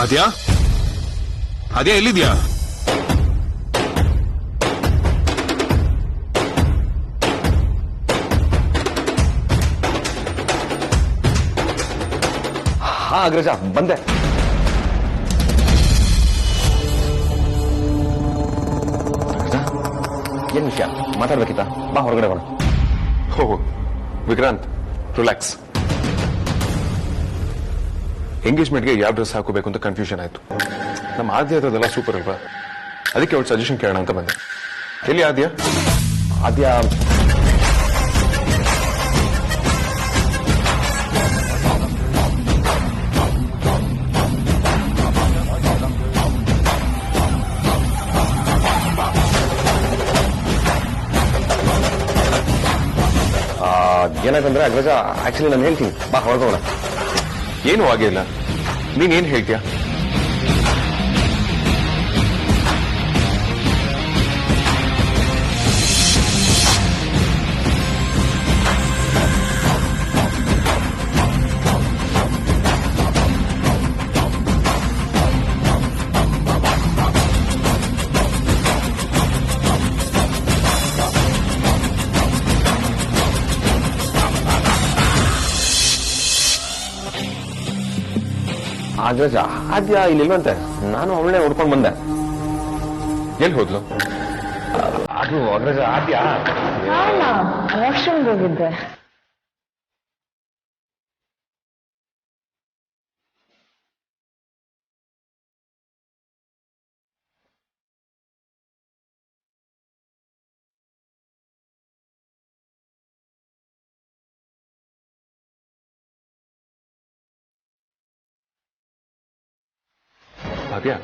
ಆದ್ಯಾ ಆದ್ಯಾ ಎಲ್ಲಿದ್ಯಾ? ಹಾ ಅಗ್ರಜ ಬಂದೆ. ಏನ್ ವಿಷಯ ಮಾತಾಡ್ಬೇಕಿತ್ತ? ಬಾ ಹೊರಗಡೆ ಬರೋಣ. ಹೋಗು ವಿಕ್ರಾಂತ್, ರಿಲ್ಯಾಕ್ಸ್. ಎಂಗೇಜ್ಮೆಂಟ್ಗೆ ಯಾವ ಡ್ರೆಸ್ ಹಾಕೋಬೇಕು ಅಂತ ಕನ್ಫ್ಯೂಷನ್ ಆಯ್ತು. ನಮ್ಮ ಆದ್ಯ ಅದೆಲ್ಲ ಸೂಪರ್ ಅಲ್ವಾ, ಅದಕ್ಕೆ ಅವ್ರ ಸಜೆಷನ್ ಕೇಳೋಣ ಅಂತ ಬಂದೆ. ಎಲ್ಲಿ ಆದ್ಯ? ಆದ್ಯ ಏನಾಗಂದ್ರೆ ಅಗ್ರಜ ಆಕ್ಚುಲಿ ನಾನು ಹೇಳ್ತೀನಿ, ಬಾ ಹೊರಗೋಣ. ಏನು ಆಗಿಲ್ಲ, ನೀನೇನ್ ಹೇಳ್ತೀಯ? ಅಗ್ರಜ ಆದ್ಯ ಇಲ್ಲಿಲ್ವಂತೆ, ನಾನು ಅವಳನ್ನೇ ಹುಡ್ಕೊಂಡು ಬಂದೆ. ಎಲ್ಲಿ ಹೋದ್ಲು? ಅದು ಅಗ್ರಜ ಆದ್ಯ ವಾಶ್ರೂಮ್ಗೆ ಹೋಗಿದ್ದೆ. ಆದ್ಯ,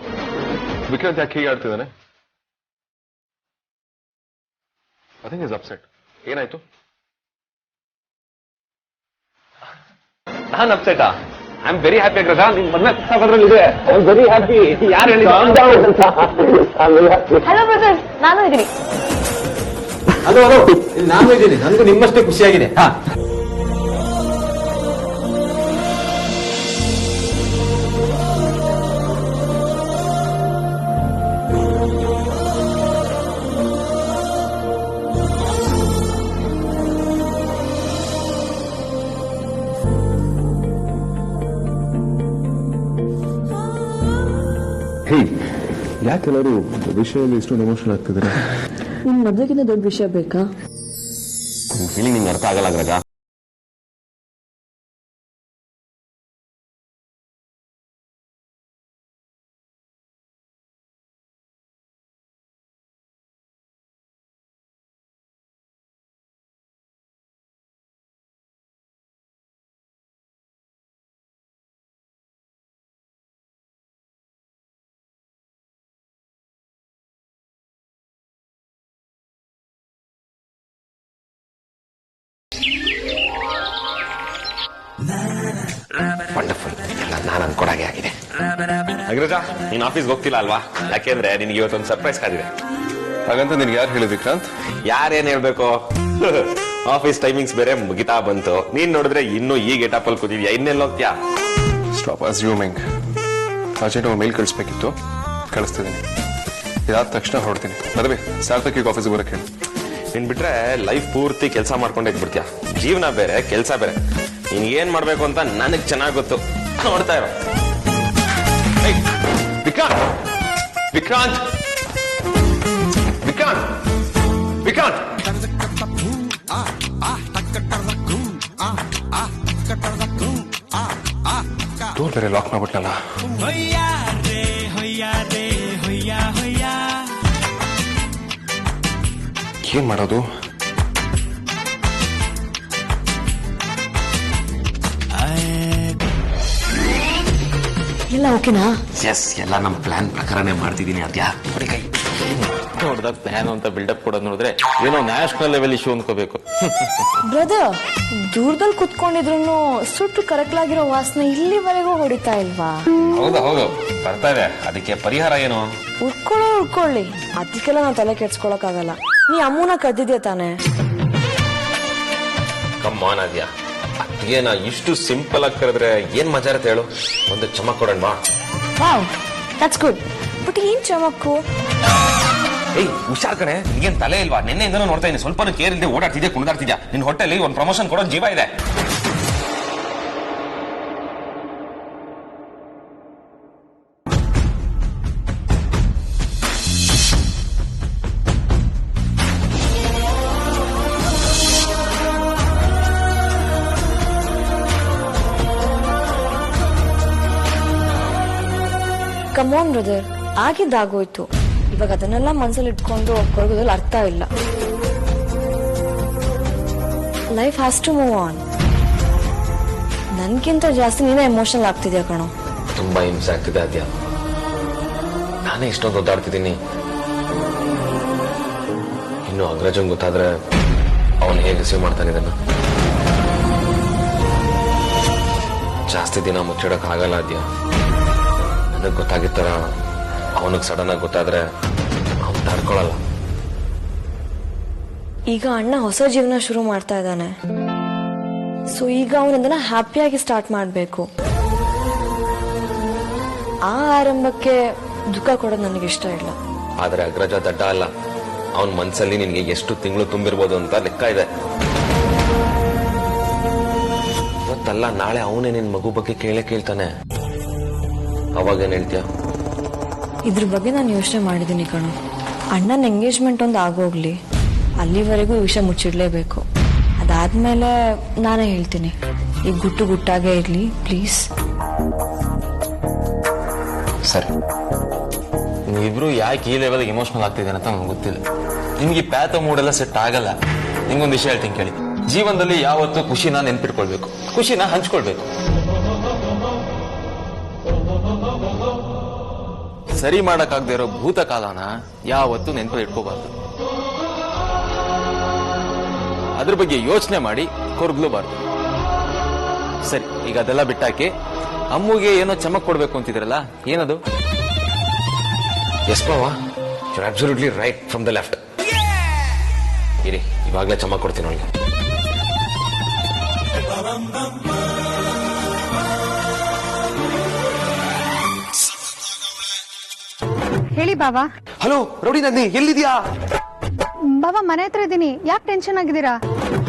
ವಿಕ್ರಾಂತ್ ಯಾಕೆ ಹೀಗೆ ಆಡ್ತಿದ್ದಾನೆ? I think is upset. ಏನಾಯ್ತು? ನಾನ್ ಅಪ್ಸೆಟಾ? I am very happy Agraja. ನಿಮ್ ಮದ್ವೆ ಅದ್ರಲ್ಲಿ ಇದೆ. I am very happy. ಯಾರು ಹೇಳಿ? ಹಲೋ ಬ್ರದರ್, ನಾನು ಇದ್ದೀನಿ. ಹಲೋ ನಾನು ಇದ್ದೀನಿ. ನನಗೂ ನಿಮ್ಮಷ್ಟೇ ಖುಷಿಯಾಗಿದೆ. ಹಾ ಯಾಕೆಲ್ಲರೂ ವಿಷಯದಲ್ಲಿ ಇಷ್ಟೊಂದು ಎಮೋಷನಲ್ ಆಗ್ತಿದ್ದಾರೆ? ನಿಮ್ ಮದ್ವೆಗಿಂತ ದೊಡ್ಡ ವಿಷಯ ಬೇಕಾ? ಫೀಲಿಂಗ್ ನಿಮ್ಗೆ ಅರ್ಥ ಆಗಲ್ಲ ಅಗ್ರಜ. ವಂಡರ್ಫುಲ್. ಎಲ್ಲ ನಾನು ಅನ್ಕೊಡಾಗೆ ಆಗಿದೆ. ಅಗ್ರಜ, ನೀನ್ ಆಫೀಸ್ಗೆ ಹೋಗ್ತಿಲ್ಲ ಅಲ್ವಾ? ಯಾಕೆಂದ್ರೆ ನಿನ್ಗೆ ಇವತ್ತೊಂದು ಸರ್ಪ್ರೈಸ್ ಕಾದಿದೆ. ಹಾಗಂತ ನಿನ್ಗೆ ಯಾರು ಹೇಳಿದ್ ವಿಕ್ರಾಂತ್? ಯಾರೇನ್ ಹೇಳ್ಬೇಕು, ಆಫೀಸ್ ಟೈಮಿಂಗ್ಸ್ ಬೇರೆ ಮುಗಿತಾ ಬಂತು. ನೀನ್ ನೋಡಿದ್ರೆ ಇನ್ನೂ ಈ ಗೆಟಪ್ ಅಲ್ಲಿ ಕೂತಿದ್ಯಾ, ಇನ್ನೆಲ್ಲ ಹೋಗ್ತೀಯಾ? Stop assuming. ಅರ್ಜೆಂಟ್ ಮೇಲ್ ಕಳಿಸ್ಬೇಕಿತ್ತು, ಕಳಿಸ್ತಿದ್ದೀನಿ. ಇದಾದ ತಕ್ಷಣ ಹೊರಡ್ತೀನಿ. ಮದುವೆ ಸಾರ್ಥಕಿಗೆ ಆಫೀಸ್ಗೆ ಬರಕ್ಕೆ ಹೇಳಿ. ನೀನ್ ಬಿಟ್ರೆ ಲೈಫ್ ಪೂರ್ತಿ ಕೆಲಸ ಮಾಡ್ಕೊಂಡೇ ಇದ್ಬಿಡ್ತೀಯ. ಜೀವನ ಬೇರೆ ಕೆಲಸ ಬೇರೆ. ನೀನ್ ಏನ್ ಮಾಡ್ಬೇಕು ಅಂತ ನನಗ್ ಚೆನ್ನಾಗ್ ಗೊತ್ತು. ನೋಡ್ತಾ ಇರೋ. ವಿಕ್ರಾಂತ್ ವಿಕ್ರಾಂತ್ ವಿಕ್ರಾಂತ್ ವಿಕ್ರಾಂತ್ ಡೋರ್ ಬೇರೆ ಲಾಕ್ ಮಾಡ್ಬಿಟ್ನಲ್ಲ. ಏನ್ ಮಾಡೋದು? ಎಲ್ಲ ಓಕೆನಾ? ಎಸ್, ಎಲ್ಲ ನಮ್ ಪ್ಲಾನ್ ಪ್ರಕಾರನೇ ಮಾಡ್ತಿದ್ದೀನಿ. ಅದ್ಯಾ ನೋಡಿ ಕೈ ನೋಡ್ದಾಗ ಪ್ಲಾನ್ ಅಂತ ಬಿಲ್ಡಪ್ ಕೊಡೋದು ನೋಡಿದ್ರೆ ಏನೋ ನ್ಯಾಷನಲ್ ಲೆವೆಲ್ ಇಶ್ಯೂ ಅನ್ಕೋಬೇಕು. ಬ್ರದರ್, ದೂರದಲ್ಲಿ ಕುತ್ಕೊಂಡಿದ್ರು ಸುಟ್ಟು ಕರಕಲಾಗಿರೋ ವಾಸನೆ ಇಲ್ಲಿವರೆಗೂ ಹೊಡಿತಾ ಇಲ್ವಾ? ಹೌದು ಹೌದು, ಬರ್ತಾ ಇದೆ. ಅದಕ್ಕೆ ಪರಿಹಾರ ಏನು? ಉಳ್ಕೊಳ್ಳಿ. ಅದಕ್ಕೆಲ್ಲ ನಾವು ತಲೆ ಕೆಡ್ಸ್ಕೊಳಕ್ ಆಗಲ್ಲ. ನೀ ಅಮ್ಮನ ಕದ್ದಿದ್ಯಾ ತಾನೆ? ಕಮ್ಮಾನ್ ಅದ್ಯಾ, ಅದ್ಯೇನ ಇಷ್ಟು ಸಿಂಪಲ್ ಆಗಿ ಕರೆದ್ರೆ ಏನ್ ಮಜಾ ಇರುತ್ತೆ ಹೇಳು? ಒಂದು ಚಮಕ್ ಕೊಡೋಣ ಬಾ. Wow that's good. ಬಟ್ ಏನ್ ಚಮಕ್ಕು? ಏಯ್ ಹುಷಾರ್ ಕಣೆ, ನಿಗೇನ್ ತಲೆ ಇಲ್ವಾ? ನಿನ್ನೆಯಿಂದನೂ ನೋಡ್ತಾ ಇದ್ದೀನಿ, ಸ್ವಲ್ಪ ಕೇರ್ ಇಲ್ಲದೆ ಓಡಾಡ್ತಿದ್ಯಾ, ಕುಣಿದಾಡ್ತಿದ್ಯಾ. ನಿನ್ ಹೊಟ್ಟೆಲಿ ಒಂದು ಪ್ರಮೋಷನ್ ಕೊಡೋ ಜೀವ ಇದೆ. ಕಮಾನ್ ಬ್ರದರ್, ಆಗಿದ್ದಾಗೋಯ್ತು. ಇವಾಗ ಅದನ್ನೆಲ್ಲ ಮನ್ಸಲ್ಲಿ ಇಟ್ಕೊಂಡು ಕೊರಗೋದ್ರಲ್ಲಿ ಅರ್ಥ ಇಲ್ಲ. Life has to move on. ನನ್ಗಿಂತ ಜಾಸ್ತಿ ನೀನೇ ಎಮೋಷನಲ್ ಆಗ್ತಿದ್ಯಾ ಕಣೋ. ತುಂಬಾ ಹಿಂಸೆ ಆಗ್ತಿದೆ ಅದ್ಯಾ. ನಾನೇ ಇಷ್ಟೊಂದು ಒದ್ದಾಡ್ತಿದ್ದೀನಿ. ಇನ್ನು ಅಗ್ರಜಂಗ್ ಗೊತ್ತಾದ್ರೆ ಅವನು ಹೇಗೆ ರಿಸೀವ್ ಮಾಡ್ತಾನೆ ಇದನ್ನ? ಜಾಸ್ತಿ ದಿನ ಮುಚ್ಚಿಡಕ್ ಆಗಲ್ಲ ಅದ್ಯಾ. ನನಗ್ ಗೊತ್ತಾಗಿತ್ತರ ಅವನಿಗೆ ಸಡನ್ ಆಗಿ ಗೊತ್ತಾದ್ರೆ ಅವನು ತಡ್ಕೊಳಲ್ಲ. ಈಗ ಅಣ್ಣ ಹೊಸ ಜೀವನ ಶುರು ಮಾಡ್ತಾ ಇದ್ದಾನೆ. ಸೊ ಈಗ ಅವನದನ್ನ ಹ್ಯಾಪಿಯಾಗಿ ಸ್ಟಾರ್ಟ್ ಮಾಡ್ಬೇಕು. ಆ ಆರಂಭಕ್ಕೆ ದುಃಖ ಕೊಡೋದು ನನಗೆ ಇಷ್ಟ ಇಲ್ಲ. ಆದ್ರೆ ಅಗ್ರಜ ದಡ್ಡ ಅಲ್ಲ. ಅವನ ಮನ್ಸಲ್ಲಿ ನಿನ್ಗೆ ಎಷ್ಟು ತಿಂಗಳು ತುಂಬಿರ್ಬೋದು ಅಂತ ಲೆಕ್ಕ ಇದೆ. ಇವತ್ತಲ್ಲ ನಾಳೆ ಅವನೇ ನಿನ್ ಮಗು ಬಗ್ಗೆ ಕೇಳ್ತಾನೆ. ಅವಾಗೇನ್ ಹೇಳ್ತೀಯ? ಇದ್ರ ಬಗ್ಗೆ ನಾನು ಯೋಚನೆ ಮಾಡಿದ್ದೀನಿ ಕಣೋ. ಅಣ್ಣನ ಎಂಗೇಜ್ಮೆಂಟ್ ಒಂದು ಆಗೋಗ್ಲಿ, ಅಲ್ಲಿವರೆಗೂ ಈ ವಿಷಯ ಮುಚ್ಚಿಡ್ಲೇಬೇಕು. ಅದಾದ್ಮೇಲೆ ನಾನೇ ಹೇಳ್ತೀನಿ. ಈಗ ಗುಟ್ಟು ಗುಟ್ಟಾಗೇ ಇರ್ಲಿ ಪ್ಲೀಸ್. ಸರಿ, ನೀವಿಬ್ರು ಯಾಕೆ ಈ ಲೆವೆಲ್ಗೆ ಇಮೋಷನಲ್ ಆಗ್ತಿದ್ದೇನೆ ಅಂತ ನಂಗೆ ಗೊತ್ತಿಲ್ಲ. ನಿಮ್ಗೆ ಈ ಪ್ಯಾಥ ಮೂಡೆಲ್ಲ ಸೆಟ್ ಆಗಲ್ಲ. ನಿಮ್ಗೊಂದು ವಿಷಯ ಹೇಳ್ತೀನಿ ಕೇಳಿ. ಜೀವನದಲ್ಲಿ ಯಾವತ್ತೂ ಖುಷಿನ ನೆನ್ಪಿಟ್ಕೊಳ್ಬೇಕು, ಖುಷಿನ ಹಂಚ್ಕೊಳ್ಬೇಕು. ಸರಿ ಮಾಡಕ್ಕಾಗದೆ ಇರೋ ಭೂತಕಾಲನ ಯಾವತ್ತೂ ನೆನಪು ಇಟ್ಕೋಬಾರ್ದು. ಅದ್ರ ಬಗ್ಗೆ ಯೋಚನೆ ಮಾಡಿ ಕೊರ್ಗ್ಲೂಬಾರ್ದು. ಸರಿ, ಈಗ ಅದೆಲ್ಲ ಬಿಟ್ಟಾಕಿ ಅಮ್ಮುಗೆ ಏನೋ ಚಮಕ್ ಕೊಡ್ಬೇಕು ಅಂತಿದ್ರಲ್ಲ, ಏನದು? ಎಸ್ ಮಾವ, you absolutely right from the left. ಇರಿ, ಇವಾಗಲೇ ಚಮಕ್ ಕೊಡ್ತೀನಿ ಅವಳಿಗೆ. ಹೇಳಿ ಬಾಬಾ. ಹಲೋ ರೌಡಿ ನಂದಿ, ಎಲ್ಲಿದ್ಯಾ? ಬಾಬಾ ಮನೆ ಹತ್ರ ಇದ್ದೀನಿ. ಯಾಕೆ ಟೆನ್ಷನ್ ಆಗಿದ್ದೀರಾ?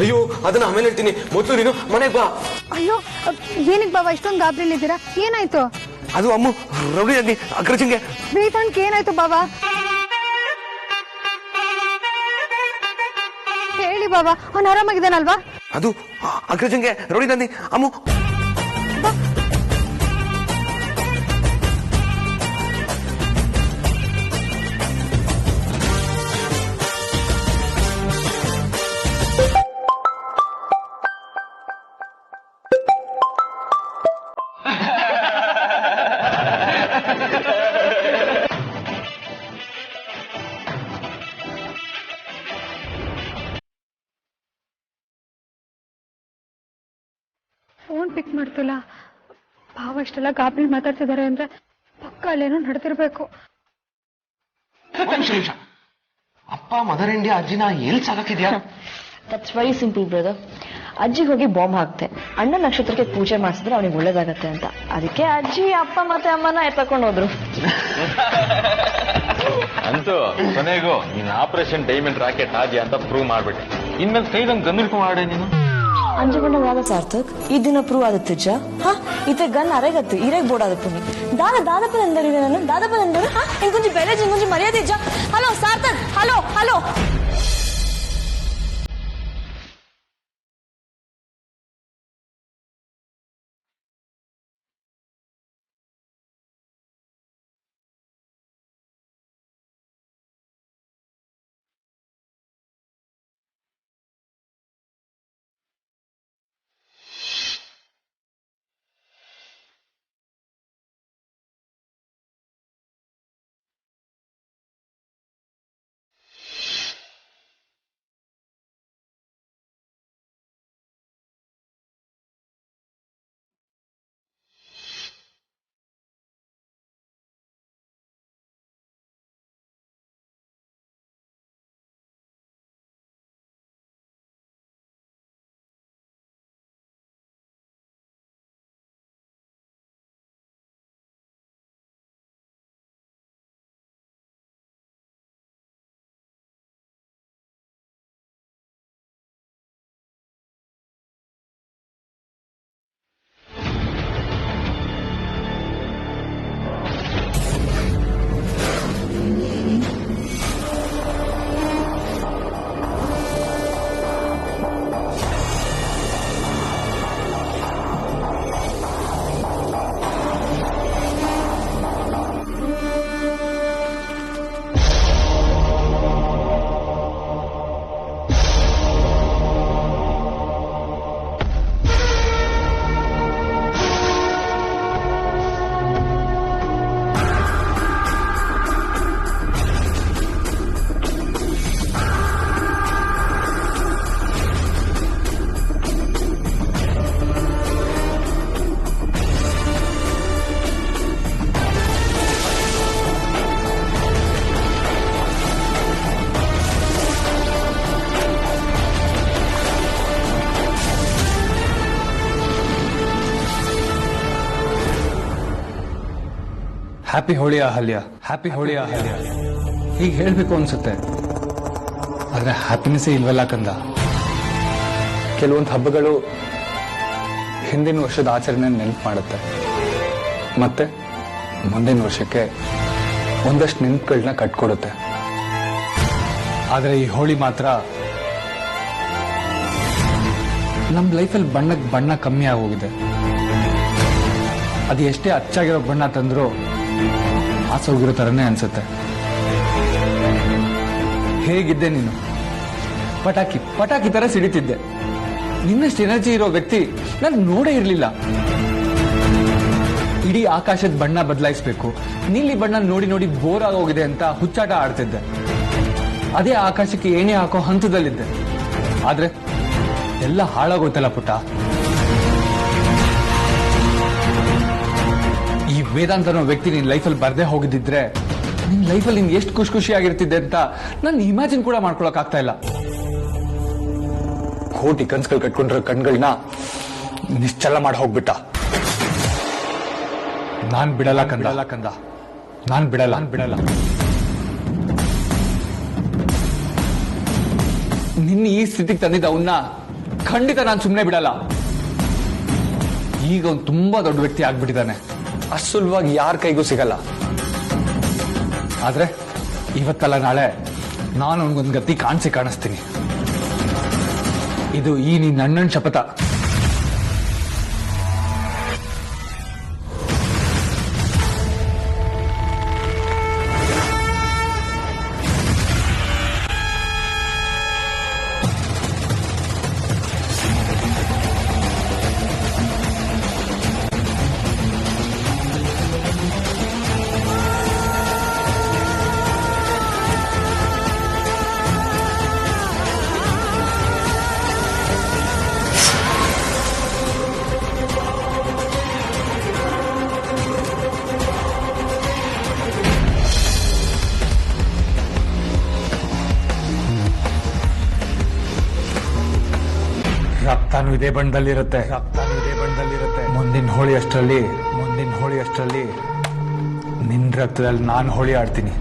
ಅಯ್ಯೋ, ಅದನ್ನ ಆಮೇಲೆ ಹೇಳ್ತೀನಿ, ಮೊದಲು ನೀನು ಮನೆಗೆ ಬಾ. ಅಯ್ಯೋ, ಏನಕ್ಕೆ ಬಾಬಾ ಇಷ್ಟೊಂದು ಗಾಬರಿಲಿದ್ದೀರಾ? ಏನಾಯ್ತು? ಅದು ಅಮ್ಮು, ರೌಡಿ ನಂದಿ ಅಗ್ರಜಂಗೆ. ವೇತನ್ಗೆ ಏನಾಯ್ತು ಬಾಬಾ? ಹೇಳಿ ಬಾಬಾ, ಅವ್ನು ಆರಾಮಾಗಿದ್ದಾನಲ್ವಾ? ಅದು ಅಗ್ರಜಂಗೆ ರೌಡಿ ನಂದಿ ಅಮ್ಮು. ಫೋನ್ ಪಿಕ್ ಮಾಡ್ತಿಲ್ಲ. ಭಾವ ಇಷ್ಟೆಲ್ಲ ಗಾಬರಿ ಮಾತಾಡ್ತಿದ್ದಾರೆ ಅಂದ್ರೆ ಪಕ್ಕ ಅಲ್ಲೇನೋ ನಡೆದಿರ್ಬೇಕು. ಅಪ್ಪ ಮದರ್ ಇಂಡಿಯಾ ಅಜ್ಜಿನ ಎಲ್ಲಿ ಸಾಕಿದ್ಯಾ? That's very simple brother. ಅಜ್ಜಿಗೆ ಹೋಗಿ ಬಾಂಬ್ ಹಾಕ್ತೆ. ಅಣ್ಣ ನಕ್ಷತ್ರಕ್ಕೆ ಪೂಜೆ ಮಾಡಿಸಿದ್ರೆ ಅವನಿಗೆ ಒಳ್ಳೇದಾಗತ್ತೆ ಅಂತ. ಅದಕ್ಕೆ ಅಜ್ಜಿ ಅಪ್ಪ ಮತ್ತೆ ಅಮ್ಮನ ಎತ್ತಕೊಂಡು ಹೋದ್ರು. ಅಂತೂ ಕೊನೆಗೂ ನೀನ್ ಆಪರೇಷನ್ ಡೈಮಂಡ್ ರಾಕೆಟ್ ಆದ್ಯಾ ಅಂತ ಪ್ರೂವ್ ಮಾಡ್ಬಿಟ್ಟೆ. ಇನ್ಮೇಲೆ ಕೈದಂಗ್ ಗಂದಲ್ಕು ಮಾಡೆ ನೀನು. अंजगंड सार्थक ई दिन प्रूव आदत्तिज्जा हाँ इते गन अरेगत्तु इरेग बोर्ड आदपुनी दादा दादापन ಎಂದರಿವೆ ನಾನು दादापन ಎಂದರು हाँ इंकोंचि बेले इंकोंचि मर्यादे इज्जा हेलो सार्थक hello hello happy Holi Ahalya, happy Holi Ahalya ಈಗ ಹೇಳ್ಬೇಕು ಅನ್ಸುತ್ತೆ, ಆದ್ರೆ ಹ್ಯಾಪಿನೆಸ್ಸೇ ಇಲ್ವಲ್ಲ ಕಂದ. ಕೆಲವೊಂದು ಹಬ್ಬಗಳು ಹಿಂದಿನ ವರ್ಷದ ಆಚರಣೆ ನೆನಪು ಮಾಡುತ್ತೆ, ಮತ್ತೆ ಮುಂದಿನ ವರ್ಷಕ್ಕೆ ಒಂದಷ್ಟು ನೆನಪುಗಳನ್ನ ಕಟ್ಕೊಡುತ್ತೆ. ಆದ್ರೆ ಈ ಹೋಳಿ ಮಾತ್ರ ನಮ್ಮ ಲೈಫಲ್ಲಿ ಬಣ್ಣಕ್ಕೆ ಬಣ್ಣ ಕಮ್ಮಿ ಆಗೋಗಿದೆ. ಅದು ಎಷ್ಟೇ ಅಚ್ಚಾಗಿರೋ ಬಣ್ಣ ತಂದ್ರೂ ಆಸೋಗಿರೋ ಥರನೇ ಅನ್ಸುತ್ತೆ. ಹೇಗಿದ್ದೆ ನೀನು? ಪಟಾಕಿ ತರ ಸಿಡಿತಿದ್ದೆ. ನಿನ್ನಷ್ಟು ಎನರ್ಜಿ ಇರೋ ವ್ಯಕ್ತಿ ನಾನು ನೋಡೇ ಇರಲಿಲ್ಲ. ಇಡೀ ಆಕಾಶದ ಬಣ್ಣ ಬದಲಾಯಿಸಬೇಕು, ನೀಲಿ ಬಣ್ಣ ನೋಡಿ ನೋಡಿ ಬೋರ್ ಆಗೋಗಿದೆ ಅಂತ ಹುಚ್ಚಾಟ ಆಡ್ತಿದ್ದೆ. ಅದೇ ಆಕಾಶಕ್ಕೆ ಏಣಿ ಹಾಕೋ ಹಂತದಲ್ಲಿದ್ದೆ. ಆದ್ರೆ ಎಲ್ಲ ಹಾಳಾಗೋಯ್ತಲ್ಲ ಪುಟ್ಟ. ಈ ವೇದಾಂತ ಅನ್ನೋ ವ್ಯಕ್ತಿ ನಿನ್ ಲೈಫಲ್ಲಿ ಬರ್ದೇ ಹೋಗಿದ್ದಿದ್ರೆ ನಿನ್ ಲೈಫಲ್ಲಿ ನಿನ್ ಎಷ್ಟು ಖುಷಿಯಾಗಿರ್ತಿದ್ದೆ ಅಂತ ನಾನು ಇಮ್ಯಾಜಿನ್ ಕೂಡ ಮಾಡ್ಕೊಳಕ್ ಆಗ್ತಾ ಇಲ್ಲ. ಕೋಟಿ ಕನ್ಸುಗಳು ಕಟ್ಕೊಂಡಿರೋ ಕಣ್ಗಳನ್ನ ನಿಶ್ಚಲ ಮಾಡಿ ಹೋಗ್ಬಿಟ್ಟ. ನಾನ್ ಬಿಡಲ್ಲ ಕಂದ, ನಾನ್ ಬಿಡಲ್ಲ. ನಿನ್ನ ಈ ಸ್ಥಿತಿಗೆ ತಂದಿದ್ದ ಅವನ್ನ ಖಂಡಿತ ನಾನು ಸುಮ್ಮನೆ ಬಿಡಲ್ಲ. ಈಗ ಅವ್ನು ತುಂಬಾ ದೊಡ್ಡ ವ್ಯಕ್ತಿ ಆಗ್ಬಿಟ್ಟಿದ್ದಾನೆ, ಅಷ್ಟು ಸುಲಭವಾಗಿ ಯಾರ ಕೈಗೂ ಸಿಗಲ್ಲ. ಆದ್ರೆ ಇವತ್ತಲ್ಲ ನಾಳೆ ನಾನು ಅವನಿಗೊಂದು ಗತಿ ಕಾಣಿಸ್ತೀನಿ. ಇದು ಈ ನಿನ್ನ ಅಣ್ಣನ ಶಪಥ. ರಕ್ತಾನು ಇದೇ ಬಣ್ಣದಲ್ಲಿರುತ್ತೆ. ಮುಂದಿನ ಹೋಳಿ ಅಷ್ಟರಲ್ಲಿ ನಿನ್ ರಕ್ತದಲ್ಲಿ ನಾನು ಹೋಳಿ ಆಡ್ತೀನಿ.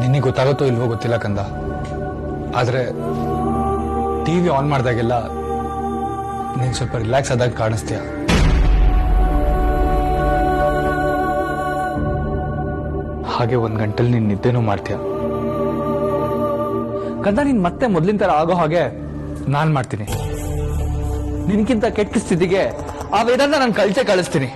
ನಿನಗೆ ಗೊತ್ತಾಗುತ್ತೋ ಇಲ್ವೋ ಗೊತ್ತಿಲ್ಲ ಕಂದ, ಆದ್ರೆ ಟಿವಿ ಆನ್ ಮಾಡಿದಾಗೆಲ್ಲ ನೀನ್ ಸ್ವಲ್ಪ ರಿಲ್ಯಾಕ್ಸ್ ಆದಾಗ ಕಾಣಿಸ್ತೀಯ. ಹಾಗೆ ಒಂದ್ ಗಂಟೆಲಿ ನೀನ್ ನಿದ್ದೆನೂ ಮಾಡ್ತೀಯ ಕಂದ. ನೀನ್ ಮತ್ತೆ ಮೊದ್ಲಿನ ತರ ಆಗೋ ಹಾಗೆ ನಾನ್ ಮಾಡ್ತೀನಿ. ನಿನ್ಗಿಂತ ಕೆಟ್ಟ ಸ್ಥಿತಿಗೆ ಆ ವೇದಾಂತ ನಾನು ಕಳಿಸ್ತೀನಿ.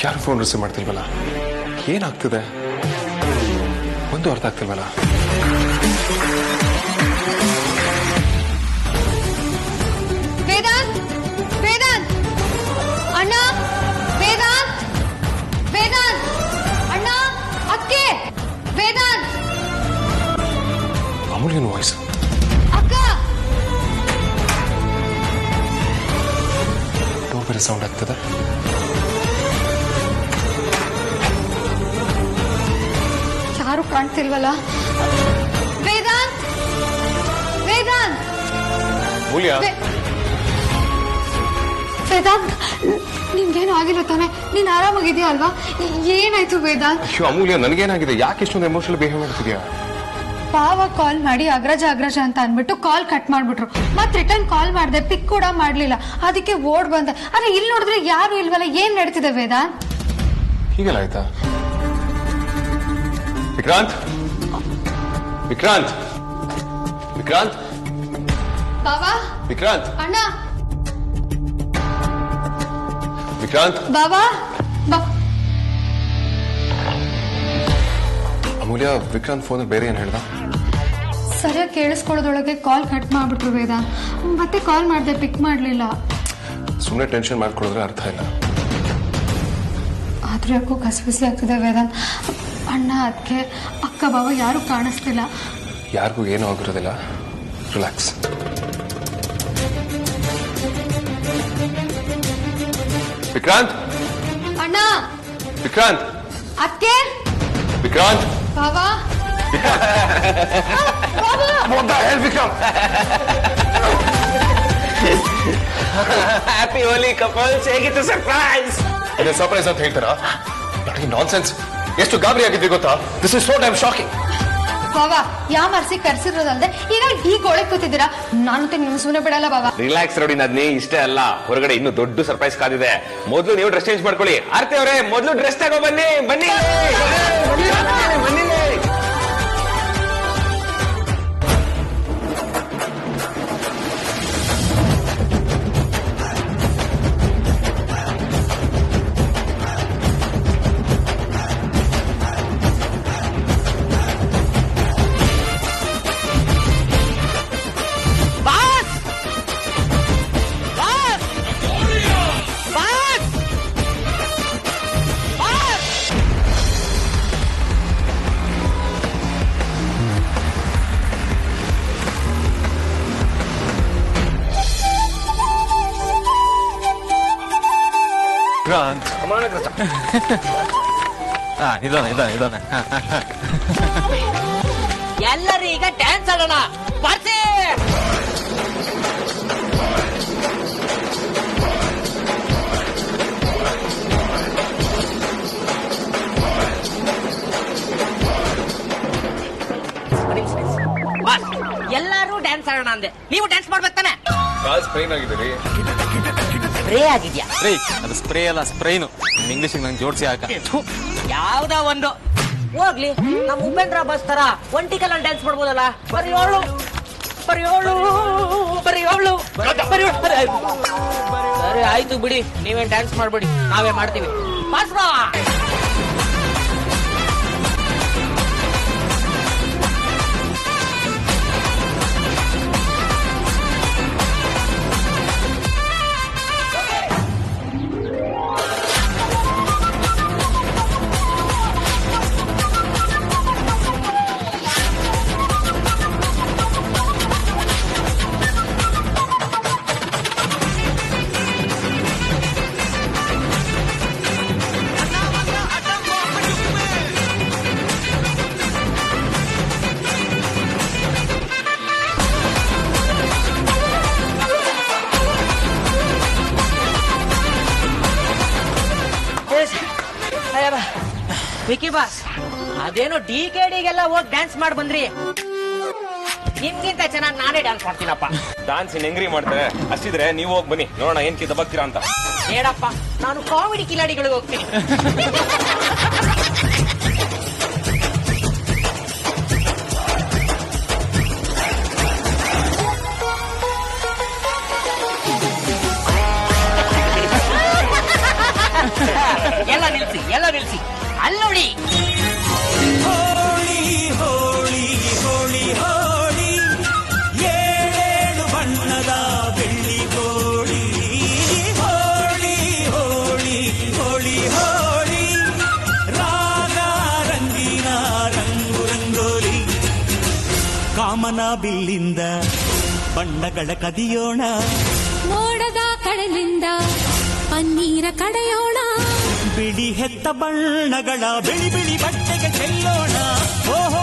ಯಾರು ಫೋನ್ ರಿಸೀವ್ ಮಾಡ್ತಿಲ್ವಲ್ಲ? ಏನಾಗ್ತಿದೆ ಒಂದು ಅರ್ಥ ಆಗ್ತಿಲ್ವಲ್ಲ? ವೇದಾಂತ್, ಅಣ್ಣ, ವೇದಾಂತ್, ಅಣ್ಣ, ಅಕ್ಕೆ, ವೇದಾಂತ್, ಅಮೂಲ್ಯನ ವಾಯ್ಸ್. ಅಕ್ಕ, ಡೋರ್ ಬೇರೆ ಸೌಂಡ್ ಆಗ್ತದೆ. ಯಾರು ಕಾಣ್ತಿಲ್ವಲ್ಲ? ವೇದಾಂತ್, ಮೂಲ್ಯ, ವೇದಾಂತ್, ನಿನ್ಗೇನು ಆಗಿಲ್ಲ ತಾನೆ? ನೀನ್ ಆರಾಮಾಗಿದ್ಯಾ ಅಲ್ವಾ? ಏನಾಯ್ತು ವೇದಾಂತ್? ಅಯ್ಯೋ ಅಮೂಲ್ಯ, ನನಗೇನಾಗಿದೆ? ಯಾಕೆ ಇಷ್ಟೊಂದು ಎಮೋಷನಲ್ ಬಿಹೇವ್ ಮಾಡ್ತಿದ್ಯಾ? ಪಾವ ಕಾಲ್ ಮಾಡಿ ಅಗ್ರಜ ಅಂತ ಅನ್ಬಿಟ್ಟು ಕಾಲ್ ಕಟ್ ಮಾಡ್ಬಿಟ್ರು. ಮತ್ ರಿಟರ್ನ್ ಕಾಲ್ ಮಾಡ್ದೆ, ಪಿಕ್ ಕೂಡ ಮಾಡ್ಲಿಲ್ಲ. ಅದಕ್ಕೆ ಓಡ್ ಬಂದೆ. ಆದ್ರೆ ಇಲ್ಲಿ ನೋಡಿದ್ರೆ ಯಾರು ಇಲ್ವಲ್ಲ. ಏನ್ ನಡೀತಿದೆ ವೇದಾಂತ್? ಹೀಗೆಲ್ಲ ಆಯ್ತಾ? ವಿಕ್ರಾಂತ್, ವಿಕ್ರಾಂತ್ ವಿಕ್ರಾಂತ್ ಬಾವಾ ವಿಕ್ರಾಂತ್ ಅಣ್ಣ ವಿಕ್ರಾಂತ್ ಬಾವಾ ಅಮೂಲ್ಯ ವಿಕ್ರಾಂತ್ ಫೋನ್ ಬೇರೆ ಏನ್ ಹೇಳ್ದ? ಸರಿಯಾಗಿ ಕೇಳಿಸ್ಕೊಳ್ಳೋದೊಳಗೆ ಕಾಲ್ ಕಟ್ ಮಾಡ್ಬಿಟ್ರು ವೇದ. ಮತ್ತೆ ಕಾಲ್ ಮಾಡಿದೆ, ಪಿಕ್ ಮಾಡ್ಲಿಲ್ಲ. ಸುಮ್ಮನೆ ಟೆನ್ಷನ್ ಮಾಡ್ಕೊಳ್ಳೋದ್ರೆ ಅರ್ಥ ಇಲ್ಲ. ಆದ್ರೂ ಯಾಕೋ ಕಸಬಿಸಿ ಆಗ್ತಿದೆ ವೇದಾಂತ್. ಅಣ್ಣ, ಅದಕ್ಕೆ ಅಕ್ಕ, ಬಾವ ಯಾರು ಕಾಣಿಸ್ತಿಲ್ಲ. ಯಾರಿಗೂ ಏನೂ ಆಗಿರೋದಿಲ್ಲ, ರಿಲ್ಯಾಕ್ಸ್. ವಿಕ್ರಾಂತ್ ಅಣ್ಣ, ವಿಕ್ರಾಂತ್ ಅದಕ್ಕೆ ವಿಕ್ರಾಂತ್ ಬಾವ ವಿಕ್ರಾಂತ್ ಹ್ಯಾಪಿ ಹೋಲಿ ಕಪಲ್ಸ್, ಹೇಗಿತ್ತು ಸರ್ಪ್ರೈಸ್? ಇದೇ ಸರ್ಪ್ರೈಸ್ ಅಂತ ಹೇಳ್ತಾರಾ? ನಾನ್ ಸೆನ್ಸ್. ಎಷ್ಟು ಗಾಬರಿ ಆಗಿದ್ವಿ ಗೊತ್ತಾ? This is so time shocking. ಬಾವ, ಯಾವ ಮರ್ಸಿ ಕರ್ಸಿರೋದಲ್ದೆ ಈಗ ಈ ಗೋಳೆ ಕೂತಿದ್ದೀರಾ. ನಾನಂತೂ ನಿಮ್ ಸುಮ್ಮನೆ ಬಿಡಲ್ಲ ಬಾವ. ರಿಲ್ಯಾಕ್ಸ್ ರೋಡಿ ನದ್ನಿ, ಇಷ್ಟೇ ಅಲ್ಲ, ಹೊರಗಡೆ ಇನ್ನು ದೊಡ್ಡ ಸರ್ಪ್ರೈಸ್ ಕಾದಿದೆ. ಮೊದಲು ನೀವು ಡ್ರೆಸ್ ಚೇಂಜ್ ಮಾಡ್ಕೊಳ್ಳಿ. ಆರ್ತಿ ಅವರೇ, ಮೊದಲು ಡ್ರೆಸ್ ತಗೋ ಬನ್ನಿ. ಬನ್ನಿ ಬನ್ನಿ. ವಿಕ್ರಾಂತ್ ಇದಾನೆ. ಎಲ್ಲರೂ ಈಗ ಡ್ಯಾನ್ಸ್ ಆಡೋಣ. ಬರ್ತಿ ಎಲ್ಲರೂ ಡ್ಯಾನ್ಸ್ ಆಡೋಣ ಅಂದೆ, ನೀವು ಡ್ಯಾನ್ಸ್ ಮಾಡ್ಬೇಕು ತಾನೆ? ಸ್ಪೈನ್ ಆಗಿದ್ದೀರಿ. ಸ್ಪ್ರೇ ಆಗಿದ್ಯಾ? ಅದು ಸ್ಪ್ರೇ ಅಲ್ಲ, ಸ್ಪ್ರೈನು. ಇಂಗ್ಲಿಷ್ ನಂಗೆ ಜೋಡಿಸಿ ಹಾಕ. ಯಾವ್ದೋ ಒಂದು ಹೋಗ್ಲಿ. ನಮ್ಮ ಉಪೇಂದ್ರ ಬಸ್ ತರ ಒಂಟಿಕಲ್ಲಿ ಡ್ಯಾನ್ಸ್ ಮಾಡ್ಬೋದಲ್ಲ. ಬರೆಯೋಳು ಸರಿ ಆಯ್ತು ಬಿಡಿ, ನೀವೇನ್ ಡ್ಯಾನ್ಸ್ ಮಾಡ್ಬೇಡಿ, ನಾವೇ ಮಾಡ್ತೀವಿ. ಪಾಸ್ವಾ ವಿಕಿ ಬಾಸ್, ಅದೇನೋ ಡಿಕೆಡಿಗೆಲ್ಲ ಹೋಗಿ ಡ್ಯಾನ್ಸ್ ಮಾಡಿ ಬಂದ್ರಿ. ನಿಮ್ಗಿಂತ ಚೆನ್ನಾಗಿ ನಾನೇ ಡ್ಯಾನ್ಸ್ ಮಾಡ್ತೀನಪ್ಪ. ಡಾನ್ಸ್ ಹೆಂಗ್ರಿ ಮಾಡ್ತಾರೆ? ಅಷ್ಟಿದ್ರೆ ನೀವು ಹೋಗಿ ಬನ್ನಿ, ನೋಡೋಣ ಏನ್ ದಬಕ್ತೀರಾ ಅಂತ. ಹೇಳಪ್ಪ, ನಾನು ಕಾಮಿಡಿ ಕಿಲಾಡಿಗಳಿಗೆ ಹೋಗ್ತೀನಿ. ಎಲ್ಲ ನಿಲ್ಸಿ ಅಲ್ಲೋಡಿ. ಹೋಳಿ ಹೋಳಿ ಹೋಳಿ ಹೋಳಿ, ಏಳೇಳು ಬಣ್ಣದ ಬೆಳ್ಳಿ ಹೋಳಿ. ಹೋಳಿ ಹೋಳಿ ಹೋಳಿ ಹೋಳಿ, ರಾಗ ರಂಗಿನ ರಂಗು ರಂಗೋಲಿ. ಕಾಮನ ಬಿಲ್ಲಿಂದ ಬಣ್ಣಗಳ ಕದಿಯೋಣ, ಮೋಡದ ಕಡಲಿಂದ ಪನ್ನೀರ ಕಡೆಯೋಣ. ಬಿಳಿ ಹೆತ್ತ ಬಣ್ಣಗಳ ಬಿಳಿ ಬಿಳಿ ಬಟ್ಟೆಗೆ ಚೆಲ್ಲೋಣ. ಓಹೋ